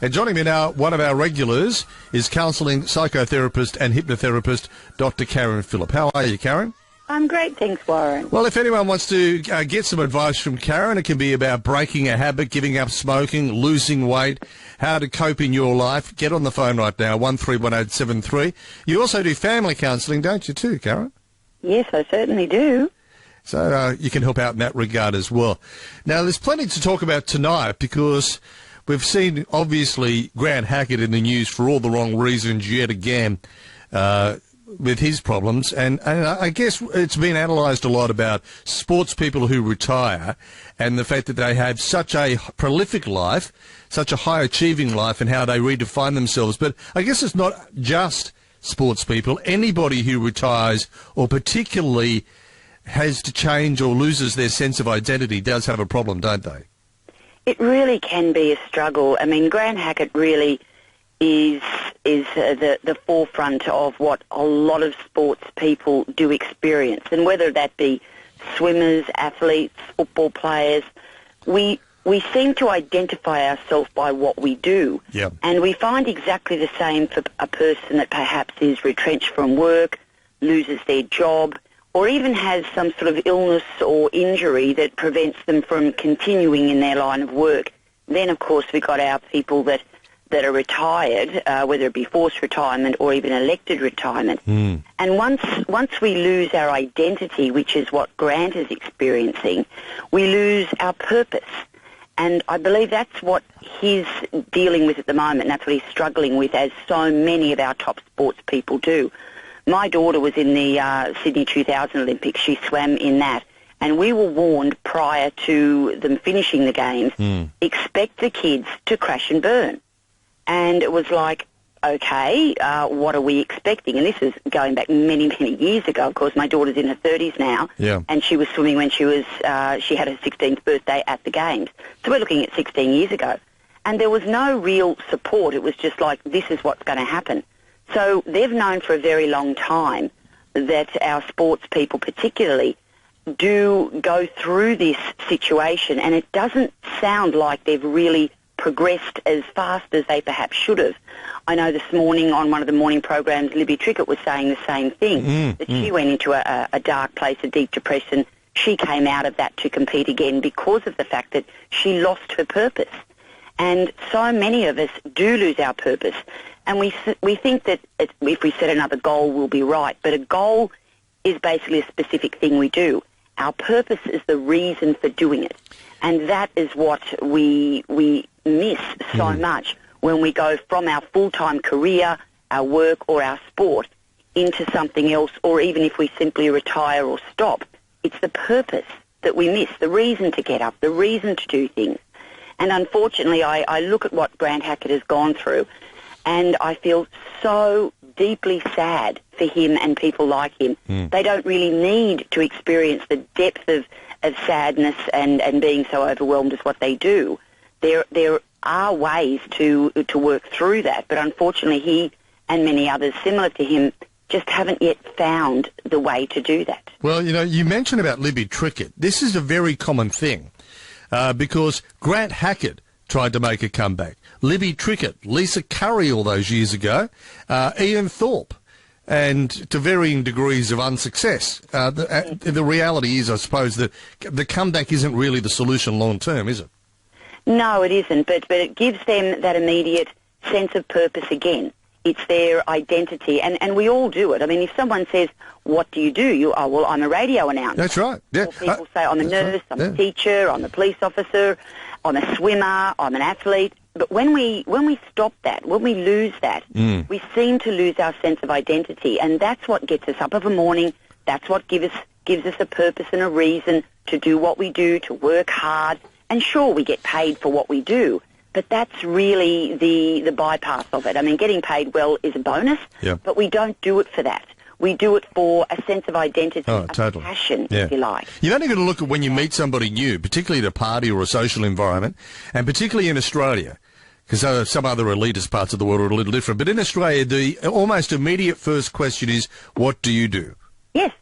And joining me now, one of our regulars is counselling psychotherapist and hypnotherapist Dr. Karen Phillip. How are you, Karen? I'm great, thanks, Warren. Well, if anyone wants to get some advice from Karen, it can be about breaking a habit, giving up smoking, losing weight, how to cope in your life. Get on the phone right now, 131873. You also do family counselling, don't you, too, Karen? Yes, I certainly do. So you can help out in that regard as well. Now, there's plenty to talk about tonight because we've seen, obviously, Grant Hackett in the news for all the wrong reasons yet again with his problems. And I guess it's been analysed a lot about sports people who retire and the fact that they have such a prolific life, such a high-achieving life, and how they redefine themselves. But I guess it's not just sports people. Anybody who retires or particularly has to change or loses their sense of identity does have a problem, don't they? It really can be a struggle. I mean, Grant Hackett really is the forefront of what a lot of sports people do experience. And whether that be swimmers, athletes, football players, we seem to identify ourselves by what we do. Yep. And we find exactly the same for a person that perhaps is retrenched from work, loses their job, or even has some sort of illness or injury that prevents them from continuing in their line of work. Then, of course, we've got our people that are retired, whether it be forced retirement or even elected retirement. And once we lose our identity, which is what Grant is experiencing, we lose our purpose. And I believe that's what he's dealing with at the moment, and that's what he's struggling with, as so many of our top sports people do. My daughter was in the Sydney 2000 Olympics. She swam in that. And we were warned prior to them finishing the games, expect the kids to crash and burn. And it was like, okay, what are we expecting? And this is going back many, many years ago. Of course, my daughter's in her 30s now. Yeah. And she was swimming when she had her 16th birthday at the games. So we're looking at 16 years ago. And there was no real support. It was just like, this is what's going to happen. So they've known for a very long time that our sports people particularly do go through this situation, and it doesn't sound like they've really progressed as fast as they perhaps should have. I know this morning on one of the morning programs, Libby Trickett was saying the same thing, that she went into a dark place, a deep depression. She came out of that to compete again because of the fact that she lost her purpose. And so many of us do lose our purpose. And we think that if we set another goal, we'll be right. But a goal is basically a specific thing we do. Our purpose is the reason for doing it. And that is what we miss so much when we go from our full-time career, our work or our sport into something else, or even if we simply retire or stop. It's the purpose that we miss, the reason to get up, the reason to do things. And unfortunately, I look at what Grant Hackett has gone through, and I feel so deeply sad for him and people like him. They don't really need to experience the depth of sadness and being so overwhelmed as what they do. There are ways to work through that, but unfortunately he and many others similar to him just haven't yet found the way to do that. Well, you know, you mentioned about Libby Trickett. This is a very common thing because Grant Hackett tried to make a comeback. Libby Trickett, Lisa Curry all those years ago, Ian Thorpe, and to varying degrees of unsuccess. The reality is, I suppose, that the comeback isn't really the solution long term, is it? No, it isn't, but it gives them that immediate sense of purpose again. It's their identity, and we all do it. I mean, if someone says, what do? Oh, well, I'm a radio announcer. That's right, yeah. Or people say, I'm a nurse, I'm a teacher, I'm a police officer, I'm a swimmer, I'm an athlete. But when we stop that, when we lose that, we seem to lose our sense of identity, and that's what gets us up of a morning. That's what gives us a purpose and a reason to do what we do, to work hard. And sure, we get paid for what we do, but that's really the bypass of it. I mean, getting paid well is a bonus, but we don't do it for that. We do it for a sense of identity, a passion, if you like. You've only got to look at when you meet somebody new, particularly at a party or a social environment, and particularly in Australia, because some other elitist parts of the world are a little different. But in Australia, the almost immediate first question is, what do you do? Yes.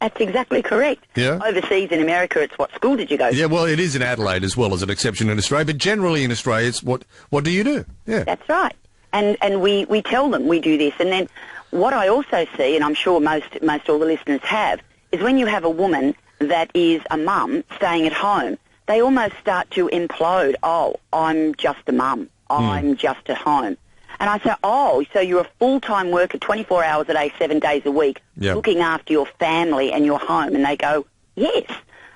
That's exactly correct. Yeah. Overseas in America, it's what school did you go to? Yeah, well, it is in Adelaide as well as an exception in Australia, but generally in Australia, it's what do you do? Yeah. That's right. And we tell them we do this. And then what I also see, and I'm sure most all the listeners have, is when you have a woman that is a mum staying at home, they almost start to implode. Oh, I'm just a mum. I'm just at home. And I say, oh, so you're a full-time worker, 24 hours a day, 7 days a week, looking after your family and your home. And they go, yes.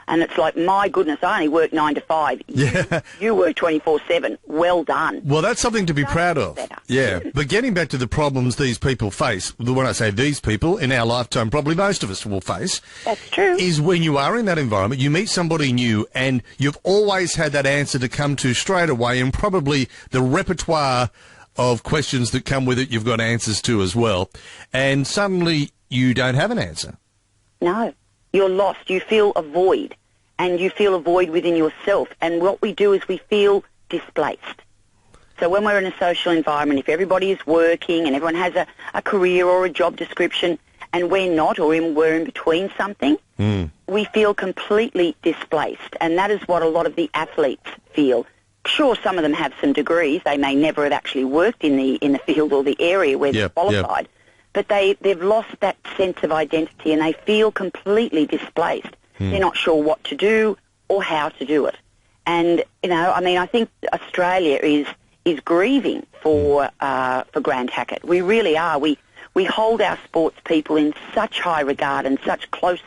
And it's like, my goodness, I only work 9 to 5. Yeah. You work 24/7. Well done. Well, that's something to be proud of. Better. Yeah. But getting back to the problems these people face, when I say these people, in our lifetime, probably most of us will face. That's true. Is when you are in that environment, you meet somebody new, and you've always had that answer to come to straight away, and probably the repertoire of questions that come with it, you've got answers to as well. And suddenly you don't have an answer. No. You're lost. You feel a void, and you feel a void within yourself. And what we do is we feel displaced. So when we're in a social environment, if everybody is working and everyone has a career or a job description, and we're not, or we're in between something, we feel completely displaced. And that is what a lot of the athletes feel. Sure, some of them have some degrees. They may never have actually worked in the field or the area where they're qualified. But they've lost that sense of identity, and they feel completely displaced. They're not sure what to do or how to do it. And, I think Australia is grieving for Grant Hackett. We really are. We hold our sports people in such high regard and such close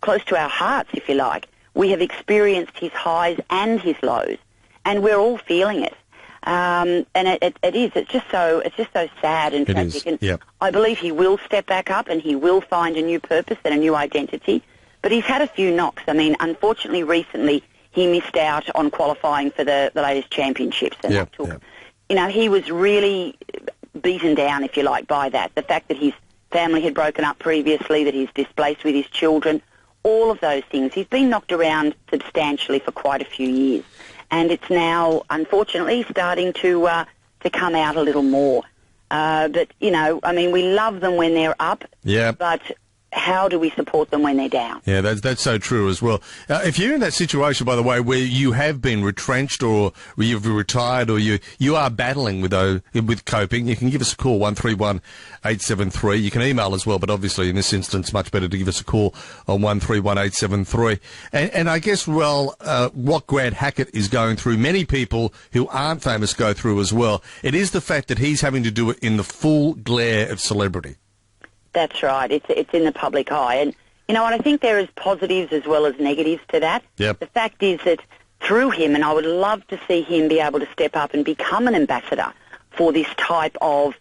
to our hearts, if you like. We have experienced his highs and his lows, and we're all feeling it. And it's just so sad and tragic. And I believe he will step back up and he will find a new purpose and a new identity. But he's had a few knocks. I mean, unfortunately, recently he missed out on qualifying for the latest championships. And he was really beaten down, if you like, by that. The fact that his family had broken up previously, that he's displaced with his children, all of those things. He's been knocked around substantially for quite a few years. And it's now, unfortunately, starting to come out a little more. But, we love them when they're up. Yeah. But how do we support them when they're down? Yeah, that's so true as well. If you're in that situation, by the way, where you have been retrenched or you've retired or you are battling with coping, you can give us a call, 131873. You can email as well, but obviously in this instance, much better to give us a call on 131873. And I guess, what Grant Hackett is going through, many people who aren't famous go through as well. It is the fact that he's having to do it in the full glare of celebrity. That's right. It's in the public eye. And, I think there is positives as well as negatives to that. Yep. The fact is that through him, and I would love to see him be able to step up and become an ambassador for this type of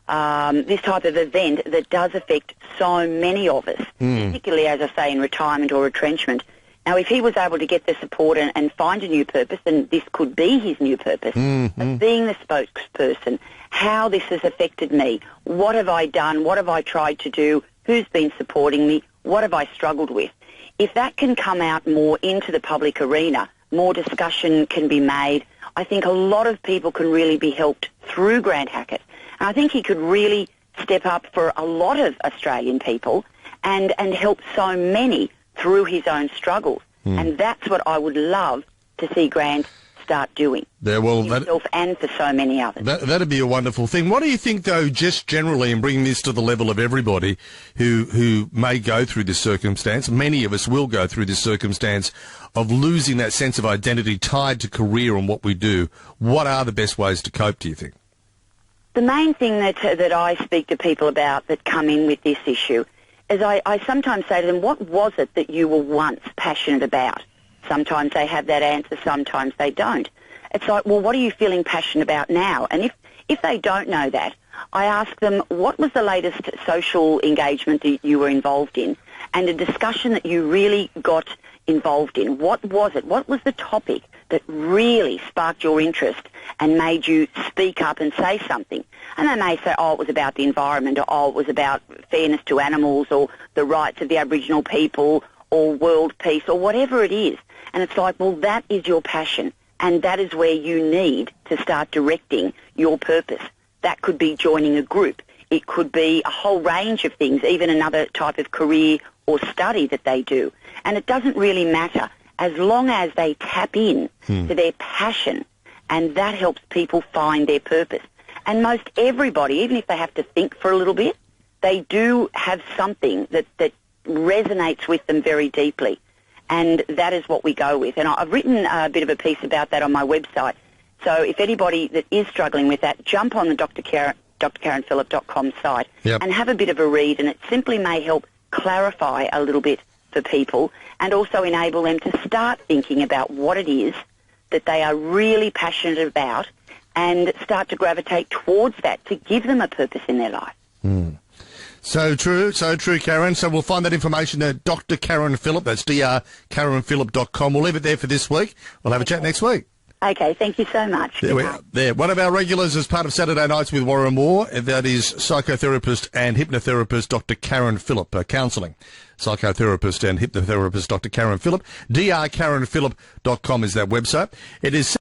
event that does affect so many of us, particularly, as I say, in retirement or retrenchment. Now, if he was able to get the support and find a new purpose, then this could be his new purpose, of being the spokesperson, how this has affected me, what have I done, what have I tried to do, who's been supporting me, what have I struggled with. If that can come out more into the public arena, more discussion can be made, I think a lot of people can really be helped through Grant Hackett. And I think he could really step up for a lot of Australian people and help so many through his own struggles. And that's what I would love to see Grant start doing for himself and for so many others. That'd be a wonderful thing. What do you think, though, just generally, and bringing this to the level of everybody who may go through this circumstance, many of us will go through this circumstance of losing that sense of identity tied to career and what we do. What are the best ways to cope, do you think? The main thing that I speak to people about that come in with this issue is I sometimes say to them, what was it that you were once passionate about? Sometimes they have that answer, sometimes they don't. It's like, well, what are you feeling passionate about now? And if they don't know that, I ask them, what was the latest social engagement that you were involved in and a discussion that you really got involved in? What was it? What was the topic that really sparked your interest and made you speak up and say something? And they may say, oh, it was about the environment, or oh, it was about fairness to animals, or the rights of the Aboriginal people, or world peace, or whatever it is. And it's like, well, that is your passion, and that is where you need to start directing your purpose. That could be joining a group. It could be a whole range of things, even another type of career or study that they do. And it doesn't really matter as long as they tap in to their passion, and that helps people find their purpose. And most everybody, even if they have to think for a little bit, they do have something that resonates with them very deeply. And that is what we go with. And I've written a bit of a piece about that on my website. So if anybody that is struggling with that, jump on the drkarenphillip.com site and have a bit of a read, and it simply may help clarify a little bit for people and also enable them to start thinking about what it is that they are really passionate about and start to gravitate towards that to give them a purpose in their life. So true, Karen. So we'll find that information at Dr. Karen Phillip. That's drkarenphillip.com. We'll leave it there for this week. We'll have a chat next week. Okay, thank you so much. There we are. There. One of our regulars as part of Saturday Nights with Warren Moore, that is psychotherapist and hypnotherapist Dr. Karen Phillip, counselling. Psychotherapist and hypnotherapist Dr. Karen Phillip. drkarenphillip.com is that website. It is